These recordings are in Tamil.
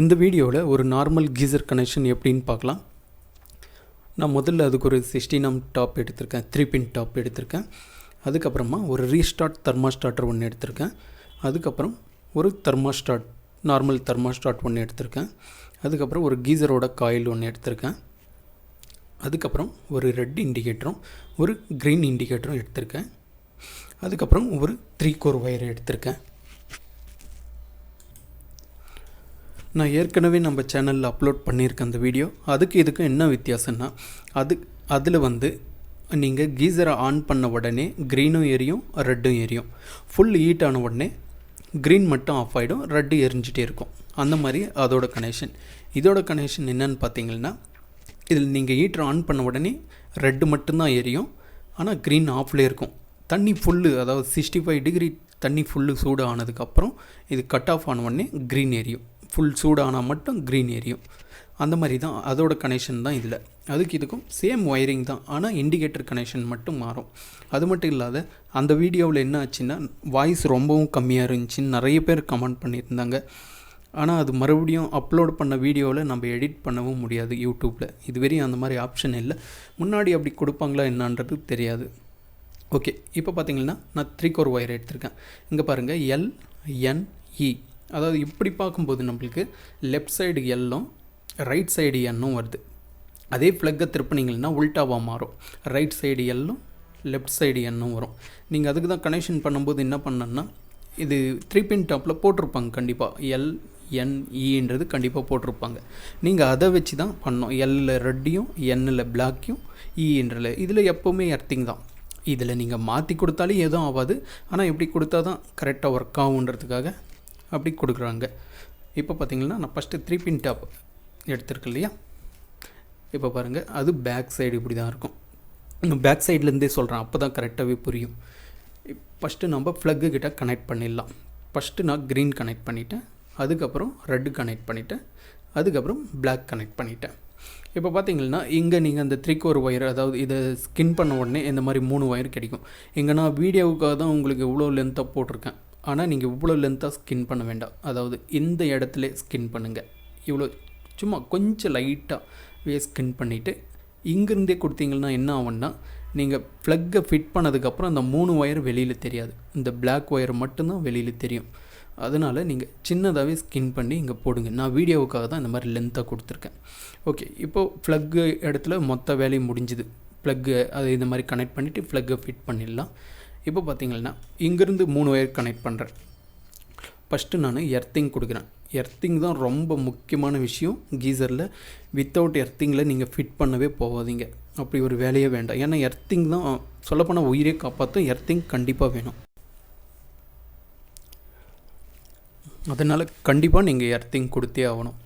இந்த வீடியோவில் ஒரு நார்மல் கீசர் கனெக்ஷன் எப்படின்னு பார்க்கலாம். நான் முதல்ல அதுக்கு ஒரு 16 ohm டாப் எடுத்திருக்கேன், 3 pin டாப் எடுத்திருக்கேன். அதுக்கப்புறமா ஒரு ரீஸ்டார்ட் தெர்மாஸ்டாட்டர் ஒன்று எடுத்திருக்கேன். அதுக்கப்புறம் ஒரு தெர்மாஸ்டாட், நார்மல் தெர்மாஸ்டாட் ஒன்று எடுத்திருக்கேன். அதுக்கப்புறம் ஒரு கீசரோட காயில் ஒன்று எடுத்திருக்கேன். அதுக்கப்புறம் ஒரு ரெட் இண்டிகேட்டரும் ஒரு க்ரீன் இண்டிகேட்டரும் எடுத்திருக்கேன். அதுக்கப்புறம் ஒரு 3 கோர் ஒயர் எடுத்திருக்கேன். நான் ஏற்கனவே நம்ம சேனலில் அப்லோட் பண்ணியிருக்கேன் அந்த வீடியோ. இதுக்கும் என்ன வித்தியாசம்னா, அதில் நீங்கள் கீசரை ஆன் பண்ண உடனே க்ரீனும் எரியும், ரெட்டும் எரியும். ஃபுல் ஹீட் ஆன உடனே க்ரீன் மட்டும் ஆஃப் ஆகிடும், ரெட்டு எரிஞ்சிட்டே இருக்கும். அந்த மாதிரி அதோட கனெக்ஷன். இதோட கனெக்ஷன் என்னென்னு பார்த்தீங்கன்னா, இதில் நீங்கள் ஹீட்டர் ஆன் பண்ண உடனே ரெட்டு மட்டும்தான் எரியும், ஆனால் க்ரீன் ஆஃப்லேயே இருக்கும். தண்ணி ஃபுல்லு, அதாவது 65 டிகிரி தண்ணி ஃபுல்லு சூடு ஆனதுக்கப்புறம் இது கட் ஆஃப் ஆன உடனே க்ரீன் எரியும். ஃபுல் சூடானால் மட்டும் க்ரீன் எரியும். அந்த மாதிரி தான் அதோட கனெக்ஷன் தான் இதில். இதுக்கும் சேம் ஒயரிங் தான், ஆனால் இண்டிகேட்டர் கனெக்ஷன் மட்டும் மாறும். அது மட்டும் இல்லாத அந்த வீடியோவில் என்ன ஆச்சுன்னா, வாய்ஸ் ரொம்பவும் கம்மியாக இருந்துச்சுன்னு நிறைய பேர் கமெண்ட் பண்ணியிருந்தாங்க. ஆனால் அது மறுபடியும் அப்லோட் பண்ண வீடியோவில் நம்ம எடிட் பண்ணவும் முடியாது யூடியூப்பில். இதுவரையும் அந்த மாதிரி ஆப்ஷன் இல்லை. முன்னாடி அப்படி கொடுப்பாங்களா என்னான்றது தெரியாது. ஓகே, இப்போ பார்த்தீங்கன்னா நான் 3 கோர் ஒயர் எடுத்திருக்கேன். இங்கே பாருங்கள், LNE. அதாவது இப்படி பார்க்கும்போது நம்மளுக்கு லெஃப்ட் சைடு எல்லும் ரைட் சைடு எண்ணும் வருது. அதே ப்ளக்கை திருப்பினீங்கன்னா உல்ட்டாவாக மாறும். ரைட் சைடு எல்லும் லெஃப்ட் சைடு எண்ணும் வரும். நீங்கள் அதுக்கு தான் கனெக்ஷன் பண்ணும்போது என்ன பண்ணணுன்னா, இது 3 pin டாப்பில் போட்டிருப்பாங்க கண்டிப்பாக. LNEன்றது கண்டிப்பாக போட்டிருப்பாங்க. நீங்கள் அதை வச்சு தான் பண்ணோம். எல்லில் ரெட்டையும், எண்ணில் பிளாக்கையும், இன்றில் இதில் எப்போவுமே எர்த்திங் தான். இதில் நீங்கள் மாற்றி கொடுத்தாலும் எதுவும் ஆகாது, ஆனால் எப்படி கொடுத்தா தான் கரெக்டாக ஒர்க் ஆகுன்றதுக்காக அப்படி கொடுக்குறாங்க. இப்போ பார்த்தீங்கன்னா நான் ஃபஸ்ட்டு 3 pin டாப் எடுத்துருக்கு இல்லையா. இப்போ பாருங்கள், அது பேக் சைடு இப்படி தான் இருக்கும். பேக் சைட்லேருந்தே சொல்கிறேன், அப்போ தான் கரெக்டாகவே புரியும். ஃபஸ்ட்டு நம்ம ப்ளக்கு கிட்ட கனெக்ட் பண்ணிடலாம். ஃபஸ்ட்டு நான் க்ரீன் கனெக்ட் பண்ணிவிட்டேன், அதுக்கப்புறம் ரெட்டு கனெக்ட் பண்ணிவிட்டேன், அதுக்கப்புறம் பிளாக் கனெக்ட் பண்ணிவிட்டேன். இப்போ பார்த்தீங்கன்னா இங்கே நீங்கள் அந்த 3 கோர் ஒயர், அதாவது இதை ஸ்கின் பண்ண உடனே இந்த மாதிரி 3 ஒயர் கிடைக்கும். இங்கே நான் வீடியோவுக்காக தான் உங்களுக்கு இவ்வளோ லென்த்தாக போட்டிருக்கேன். ஆனால் நீங்கள் இவ்வளோ லென்த்தாக ஸ்கின் பண்ண வேண்டாம். அதாவது இந்த இடத்துல ஸ்கின் பண்ணுங்கள். இவ்வளோ சும்மா கொஞ்சம் லைட்டாக ஸ்கின் பண்ணிவிட்டு இங்கேருந்தே கொடுத்தீங்கன்னா என்ன ஆகும்னா, நீங்கள் ப்ளக்கை ஃபிட் பண்ணதுக்கப்புறம் அந்த 3 ஒயர் வெளியில் தெரியாது, இந்த பிளாக் ஒயர் மட்டும்தான் வெளியில் தெரியும். அதனால் நீங்கள் சின்னதாகவே ஸ்கின் பண்ணி இங்கே போடுங்க. நான் வீடியோவுக்காக தான் இந்த மாதிரி லென்த்தாக கொடுத்துருக்கேன். ஓகே, இப்போது ப்ளக்கு இடத்துல மொத்த வேலையும் முடிஞ்சுது. ப்ளக்கு அது இந்த மாதிரி கனெக்ட் பண்ணிவிட்டு ப்ளக்கை ஃபிட் பண்ணிடலாம். இப்போ பார்த்தீங்கன்னா இங்கேருந்து 3 ஒயர் கனெக்ட் பண்ணுறேன். ஃபஸ்ட்டு நான் எர்த்திங் கொடுக்குறேன். எர்த்திங் தான் ரொம்ப முக்கியமான விஷயம் கீசரில். வித்தவுட் எர்த்திங்கில் நீங்கள் ஃபிட் பண்ணவே போகாதீங்க. அப்படி ஒரு வேலையே வேண்டாம். ஏன்னா எர்த்திங் தான் சொல்லப்போனால் உயிரே காப்பாற்றும். எர்த்திங் கண்டிப்பாக வேணும். அதனால் கண்டிப்பாக நீங்கள் எர்த்திங் கொடுத்தே ஆகணும்.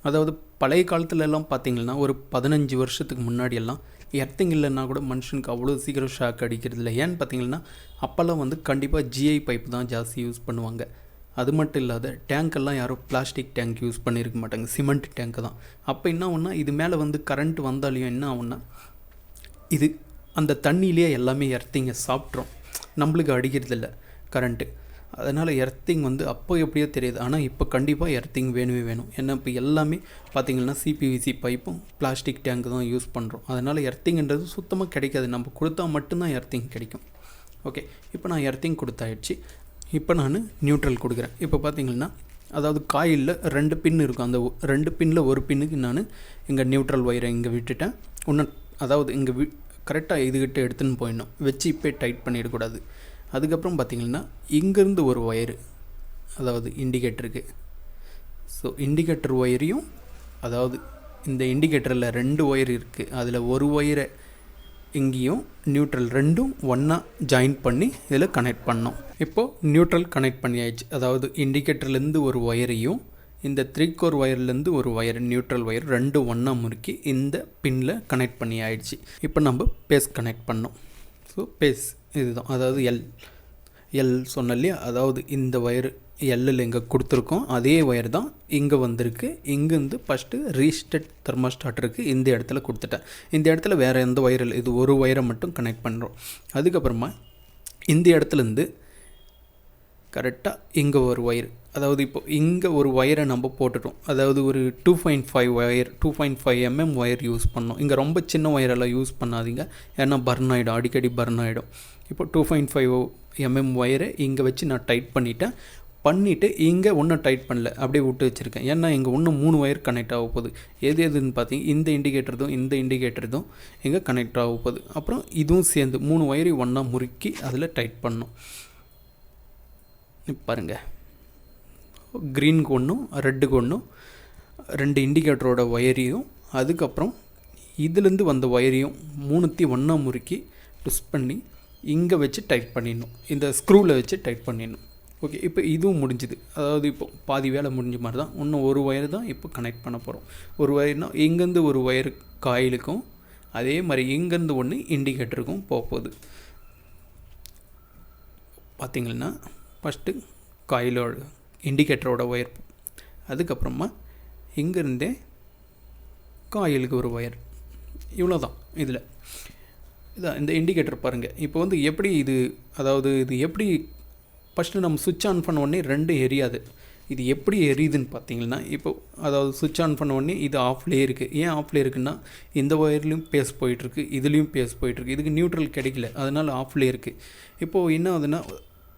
அதாவது பழைய காலத்துலலாம் பார்த்திங்கன்னா ஒரு 15 வருஷத்துக்கு முன்னாடியெல்லாம் எர்த்திங் இல்லைன்னா கூட மனுஷனுக்கு அவ்வளோ சீக்கிரம் ஷாக் அடிக்கிறது இல்லை. ஏன்னு பார்த்தீங்கன்னா அப்போல்லாம் கண்டிப்பாக GI பைப்பு தான் ஜாஸ்தி யூஸ் பண்ணுவாங்க. அது மட்டும் இல்லாத டேங்க்கெல்லாம் யாரும் பிளாஸ்டிக் டேங்க் யூஸ் பண்ணியிருக்க மாட்டாங்க, சிமெண்ட் டேங்க்கு தான். அப்போ என்ன ஆகுன்னா, இது மேலே கரண்ட் வந்தாலையும் என்ன ஆகுன்னா, இது அந்த தண்ணியிலேயே எல்லாமே எர்த்திங்கை சாப்பிட்றோம், நம்மளுக்கு அடிக்கிறதில்ல கரண்ட்டு. அதனால் எர்த்திங் அப்போ எப்படியோ தெரியுது, ஆனால் இப்போ கண்டிப்பாக எர்த்திங் வேணுமே வேணும். ஏன்னா இப்போ எல்லாமே பார்த்திங்கன்னா CPVC பைப்பும் பிளாஸ்டிக் டேங்க்கு தான் யூஸ் பண்ணுறோம். அதனால் எர்த்திங்ன்றது சுத்தமாக கிடைக்காது. நம்ம கொடுத்தா மட்டும்தான் எர்த்திங் கிடைக்கும். ஓகே, இப்போ நான் எர்த்திங் கொடுத்தாயிடுச்சு. இப்போ நான் நியூட்ரல் கொடுக்குறேன். இப்போ பார்த்திங்கன்னா அதாவது காயிலில் 2 பின் இருக்கும். அந்த 2 பின்னில் ஒரு பின்னுக்கு நான் இங்கே நியூட்ரல் ஒயரை இங்கே விட்டுட்டேன். அதாவது இங்கே கரெக்டாக இதுகிட்ட எடுத்துன்னு போயிடணும், வச்சு இப்போ டைட் பண்ணிடக்கூடாது. அதுக்கப்புறம் பார்த்திங்கன்னா இங்கேருந்து ஒரு ஒயரு, அதாவது இண்டிகேட்டருக்கு. ஸோ இண்டிகேட்டர் ஒயரையும், அதாவது இந்த இண்டிகேட்டரில் 2 ஒயர் இருக்குது, அதில் ஒரு ஒயரை இங்கேயும் நியூட்ரல் ரெண்டும் ஒன்றா ஜாயின் பண்ணி இதில் கனெக்ட் பண்ணோம். இப்போது நியூட்ரல் கனெக்ட் பண்ணியாயிடுச்சு. அதாவது இண்டிகேட்டர்லேருந்து ஒரு ஒயரையும் இந்த 3 கோர் ஒயர்லேருந்து ஒரு ஒயர், நியூட்ரல் ஒயர் ரெண்டும் ஒன்றா முறுக்கி இந்த பின்னில் கனெக்ட் பண்ணி ஆயிடுச்சு. இப்போ நம்ம பேஸ் கனெக்ட் பண்ணோம். ஸோ பேஸ் இதுதான், அதாவது எல் சொன்ன இல்லையா, அதாவது இந்த ஒயர் எல்லில் இங்கே கொடுத்துருக்கோம், அதே ஒயர் தான் இங்கே வந்திருக்கு. இங்கேருந்து ஃபஸ்ட்டு ரீஸ்டட் தெர்மோஸ்டாட்டருக்கு இந்த இடத்துல கொடுத்துட்டேன். இந்த இடத்துல வேறு எந்த ஒயர் இல்லை, இது ஒரு ஒயரை மட்டும் கனெக்ட் பண்ணுறோம். அதுக்கப்புறமா இந்த இடத்துலேருந்து கரெக்டாக இங்கே ஒரு ஒயர், அதாவது இப்போ இங்கே ஒரு ஒயரை நம்ம போட்டுட்டோம். அதாவது ஒரு 2.5 ஒயர், 2.5 mm ஒயர் யூஸ் பண்ணோம். இங்கே ரொம்ப சின்ன ஒயரெல்லாம் யூஸ் பண்ணாதீங்க, ஏன்னா பர்ன் ஆகிடும், அடிக்கடி பர்ன் ஆகிடும். இப்போ 2.5 mm ஒயரை இங்கே வச்சு நான் டைட் பண்ணிவிட்டு இங்கே ஒன்றும் டைட் பண்ணல, அப்படியே விட்டு வச்சுருக்கேன். ஏன்னா இங்கே இன்னும் 3 ஒயர் கனெக்ட் ஆக போகுது. எதுன்னு பார்த்தீங்க, இந்த இண்டிகேட்டர் இங்கே கனெக்ட் ஆக போகுது. அப்புறம் இதுவும் சேர்ந்து 3 ஒயரையும் ஒன்றா முறுக்கி அதில் டைட் பண்ணணும். பாருங்கள், க்ரீனுக்கு ஒன்றும் ரெட்டுக்கு ஒன்றும் 2 இண்டிகேட்டரோட ஒயரையும் அதுக்கப்புறம் இதுலேருந்து வந்த ஒயரையும் 3த்தையும் ஒன்றா முறுக்கி ட்விஸ்ட் பண்ணி இங்கே வச்சு டைட் பண்ணிடணும். இந்த ஸ்க்ரூவில் வச்சு டைட் பண்ணிடணும். ஓகே, இப்போ இதுவும் முடிஞ்சுது. அதாவது இப்போ பாதி வேலை முடிஞ்ச மாதிரி தான். இன்னும் ஒரு ஒயர் தான் இப்போ கனெக்ட் பண்ண போகிறோம். ஒரு ஒயர்னால் இங்கேருந்து ஒரு ஒயர் காயிலுக்கும், அதே மாதிரி இங்கேருந்து ஒன்று இண்டிகேட்டருக்கும் போகுது. பார்த்திங்கன்னா ஃபஸ்ட்டு காயிலோட இண்டிகேட்டரோட ஒயர், அதுக்கப்புறமா இங்கேருந்தே காயிலுக்கு ஒரு ஒயர். இவ்வளோ தான். இதில் இதான் இந்த இண்டிகேட்டர் பாருங்கள். இப்போ வந்து எப்படி இது, அதாவது இது எப்படி ஃபஸ்ட்டு நம்ம சுவிட்ச் ஆன் பண்ண உடனே 2 எரியாது. இது எப்படி எரியுதுன்னு பார்த்தீங்கன்னா, இப்போ அதாவது சுவிட்ச் ஆன் பண்ண உடனே இது ஆஃப்லேயே இருக்குது. ஏன் ஆஃப்லேயே இருக்குன்னா, இந்த ஒயர்லேயும் பேஸ் போயிட்டுருக்கு, இதுலேயும் பேஸ் போயிட்டுருக்கு. இதுக்கு நியூட்ரல் கிடைக்கல, அதனால் ஆஃப்லேயே இருக்குது. இப்போது என்ன ஆகுதுன்னா,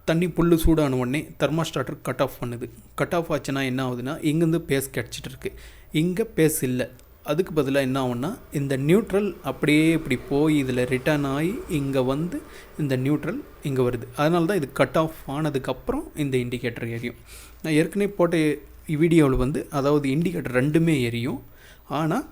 தண்ணி புல் சூடான உடனே தெர்மாஸ்டாட்டர் கட் ஆஃப் பண்ணுது. கட் ஆஃப் ஆச்சுன்னா என்ன ஆகுதுன்னா, இங்கேருந்து பேஸ் கிடச்சிட்டு இருக்குது, இங்கே பேஸ் இல்லை. அதுக்கு பதிலாக என்ன ஆகுன்னா, இந்த நியூட்ரல் அப்படியே இப்படி போய் இதில் ரிட்டர்ன் ஆகி இங்கே வந்து இந்த நியூட்ரல் இங்கே வருது. அதனால தான் இது கட் ஆஃப் ஆனதுக்கப்புறம் இந்த இண்டிகேட்டர் எரியும். நான் ஏற்கனவே போட்ட வீடியோவில் வந்து, அதாவது இண்டிகேட்டர் 2மே எரியும், ஆனால்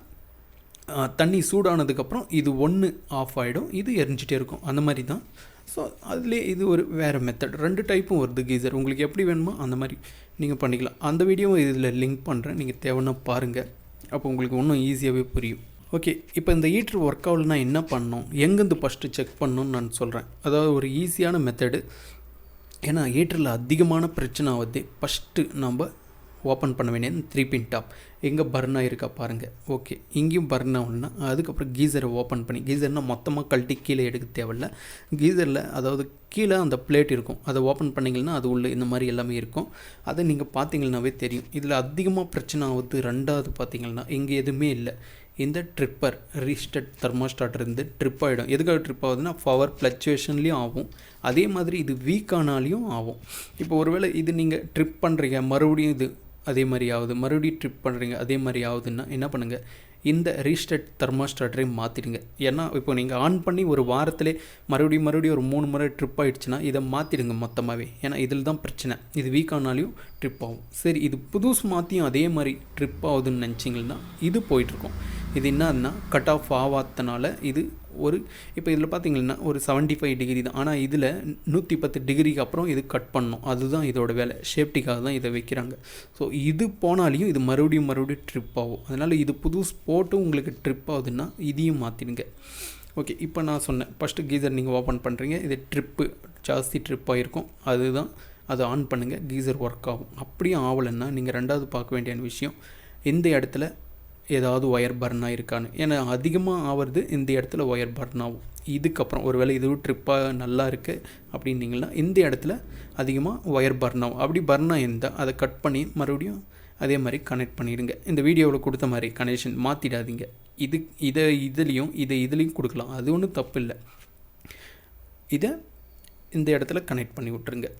தண்ணி சூடானதுக்கப்புறம் இது ஒன்று ஆஃப் ஆகிடும், இது எரிஞ்சிட்டே இருக்கும். அந்த மாதிரி தான். ஸோ அதுலேயே இது ஒரு வேறு மெத்தட். 2 டைப்பும் வருது கீசர். உங்களுக்கு எப்படி வேணுமோ அந்த மாதிரி நீங்கள் பண்ணிக்கலாம். அந்த வீடியோவும் இதில் லிங்க் பண்ணுறேன், நீங்கள் தேவைன்னா பாருங்கள். அப்போ உங்களுக்கு இன்னும் ஈஸியாகவே புரியும். ஓகே, இப்போ இந்த ஹீட்ரு ஒர்க் ஆகலைன்னா என்ன பண்ணணும், எங்கேருந்து ஃபஸ்ட்டு செக் பண்ணணும்னு நான் சொல்கிறேன். அதாவது ஒரு ஈஸியான மெத்தடு. ஏன்னா ஹீட்டரில் அதிகமான பிரச்சனை ஆகுது. ஃபஸ்ட்டு நம்ம ஓப்பன் பண்ண வேண்டிய 3 பின் டாப் எங்கே பர்ன் ஆகிருக்கா பாருங்கள். ஓகே, இங்கேயும் பர்ன் ஆகணுன்னா அதுக்கப்புறம் கீசரை ஓப்பன் பண்ணி, கீசர்னால் மொத்தமாக கழட்டி கீழே எடுக்க தேவையில்ல. கீசரில் அதாவது கீழே அந்த பிளேட் இருக்கும், அதை ஓப்பன் பண்ணிங்கன்னா அது உள்ள இந்த மாதிரி எல்லாமே இருக்கும். அதை நீங்கள் பார்த்தீங்கன்னாவே தெரியும். இதில் அதிகமாக பிரச்சனை ஆகுது 2வது பார்த்தீங்கன்னா, இங்கே எதுவுமே இல்லை. இந்த ட்ரிப்பர் ரீஸ்டட் தெர்மோஸ்டாட் இருந்து ட்ரிப் ஆகிடும். எதுக்காக ட்ரிப் ஆகுதுன்னா, பவர் ஃப்ளக்சுவேஷன்லேயும் ஆகும், அதே மாதிரி இது வீக் ஆனாலையும் ஆகும். இப்போ ஒருவேளை இது நீங்கள் ட்ரிப் பண்ணுறீங்க, மறுபடியும் இது அதே மாதிரி ஆகுது, மறுபடியும் ட்ரிப் பண்ணுறீங்க, அதே மாதிரி ஆகுதுன்னா என்ன பண்ணுங்கள், இந்த ரீஸ்டட் தெர்மோஸ்டாட்டரை மாற்றிடுங்க. ஏன்னா இப்போ நீங்கள் ஆன் பண்ணி ஒரு வாரத்திலே மறுபடியும் ஒரு 3 முறை ட்ரிப் ஆகிடுச்சுன்னா இதை மாற்றிடுங்க மொத்தமாகவே. ஏன்னா இதில் தான் பிரச்சனை, இது வீக் ஆனாலையும் ட்ரிப் ஆகும். சரி, இது புதுசு மாற்றியும் அதே மாதிரி ட்ரிப் ஆகுதுன்னு நினச்சிங்கன்னா இது போயிட்டுருக்கோம். இது என்னன்னா, கட் ஆஃப் ஆகாதனால இது ஒரு, இப்போ இதில் பார்த்தீங்கன்னா ஒரு 75 டிகிரி தான், ஆனால் இதில் 110 டிகிரிக்கு அப்புறம் இது கட் பண்ணணும். அதுதான் இதோட வேலை, சேஃப்டிக்காக தான் இதை வைக்கிறாங்க. ஸோ இது போனாலையும் இது மறுபடியும் ட்ரிப் ஆகும். அதனால் இது புது ஸ்போர்ட்டு உங்களுக்கு ட்ரிப் ஆகுதுன்னா இதையும் மாற்றிடுங்க. ஓகே, இப்போ நான் சொன்னேன், ஃபஸ்ட்டு கீசர் நீங்கள் ஓப்பன் பண்ணுறீங்க, இது ஜாஸ்தி ட்ரிப் ஆகிருக்கும், அதுதான் அதை ஆன் பண்ணுங்கள், கீசர் ஒர்க் ஆகும். அப்படியும் ஆகலைன்னா நீங்கள் 2வது பார்க்க வேண்டிய விஷயம், இந்த இடத்துல ஏதாவது ஒயர் பர்ன் ஆகிருக்கான்னு. ஏன்னா அதிகமாக ஆகிறது இந்த இடத்துல ஒயர் பர்ன் ஆகும். இதுக்கப்புறம் ஒரு வேளை இதுவும் ட்ரிப்பாக நல்லா இருக்குது அப்படின்னீங்கன்னா இந்த இடத்துல அதிகமாக ஒயர் பர்ன் ஆகும். அப்படி பர்ன் ஆகிருந்தால் அதை கட் பண்ணி மறுபடியும் அதே மாதிரி கனெக்ட் பண்ணிடுங்க. இந்த வீடியோவில் கொடுத்த மாதிரி கனெக்ஷன் மாற்றிடாதீங்க. இதுலேயும் கொடுக்கலாம், அது ஒன்றும் தப்பு இல்லை. இதை இந்த இடத்துல கனெக்ட் பண்ணி விட்டுருங்க,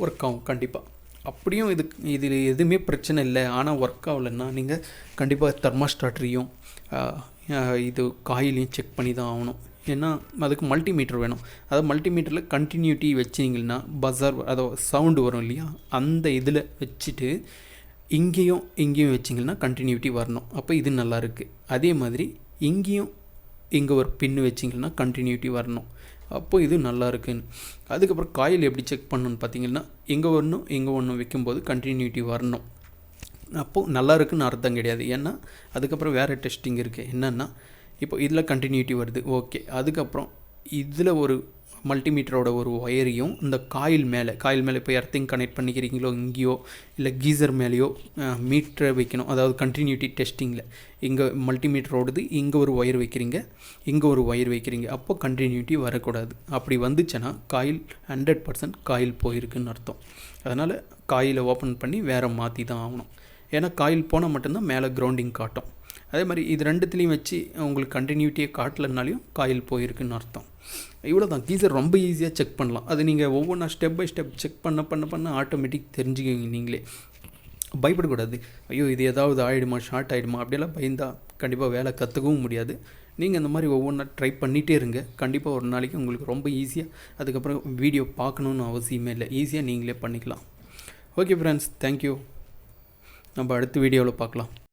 ஒர்க் ஆகும் கண்டிப்பாக. அப்படியும் இதில் எதுவுமே பிரச்சனை இல்லை, ஆனால் ஒர்க் ஆகலைன்னா நீங்கள் கண்டிப்பாக தெர்மோஸ்டாட்டையும் இது காயிலையும் செக் பண்ணி தான் ஆகணும். ஏன்னா அதுக்கு மல்டிமீட்டர் வேணும். அதாவது மல்டிமீட்டரில் கண்டினியூட்டி வச்சிங்கன்னா பஸர், அதாவது சவுண்டு வரும் இல்லையா, அந்த இதில் வச்சுட்டு இங்கேயும் வச்சிங்கன்னா கண்டினியூட்டி வரணும். அப்போ இது நல்லா இருக்குது. அதே மாதிரி இங்கே ஒரு பின்னு வச்சிங்கன்னா கண்டினியூட்டி வரணும். அப்போது இது நல்லா இருக்குன்னு. அதுக்கப்புறம் காயில் எப்படி செக் பண்ணணுன்னு பார்த்தீங்கன்னா, இங்கே ஒன்று வைக்கும்போது கண்டினியூட்டி வரணும். அப்போது நல்லா இருக்குன்னு அர்த்தம் கிடையாது. ஏன்னா அதுக்கப்புறம் வேறு டெஸ்டிங் இருக்குது. என்னென்னா, இப்போ இதில் கண்டினியூட்டி வருது, ஓகே. அதுக்கப்புறம் இதில் ஒரு மல்டிமீட்டரோட ஒரு ஒயரையும் இந்த காயில் மேலே இப்போ எர்த்திங் கனெக்ட் பண்ணிக்கிறீங்களோ இங்கேயோ இல்லை கீசர் மேலேயோ மீட்டரை வைக்கணும். அதாவது கண்டினியூட்டி டெஸ்டிங்கில் இங்கே மல்டிமீட்டரோடது இங்கே ஒரு ஒயர் வைக்கிறீங்க, இங்கே ஒரு ஒயர் வைக்கிறீங்க. அப்போ கண்டினியூட்டி வரக்கூடாது. அப்படி வந்துச்சுன்னா காயில் 100% காயில் போயிருக்குன்னு அர்த்தம். அதனால் காயிலை ஓப்பன் பண்ணி வேறு மாற்றி தான் ஆகணும். ஏன்னா காயில் போனால் மட்டும்தான் மேலே கிரவுண்டிங் காட்டும். அதே மாதிரி இது ரெண்டுத்துலேயும் வச்சு உங்களுக்கு கண்டினியூட்டியை காட்டலைனாலையும் காயில் போயிருக்குன்னு அர்த்தம். இவ்வளோ தான். கீசர் ரொம்ப ஈஸியாக செக் பண்ணலாம். அது நீங்கள் ஒவ்வொன்றா ஸ்டெப் பை ஸ்டெப் செக் பண்ண ஆட்டோமேட்டிக் தெரிஞ்சுக்குவீங்க நீங்களே. பயப்படக்கூடாது. ஐயோ இது ஏதாவது ஆகிடுமா, ஷார்ட் ஆகிடுமா அப்படியெல்லாம் பயந்தால் கண்டிப்பாக வேலை கற்றுக்கவும் முடியாது. நீங்கள் இந்த மாதிரி ஒவ்வொன்றா ட்ரை பண்ணிகிட்டே இருங்க. கண்டிப்பாக ஒரு நாளைக்கு உங்களுக்கு ரொம்ப ஈஸியாக, அதுக்கப்புறம் வீடியோ பார்க்கணுன்னு அவசியமே இல்லை, ஈஸியாக நீங்களே பண்ணிக்கலாம். Okay friends, thank you. நம்ம அடுத்த வீடியோவில் பார்க்கலாம்.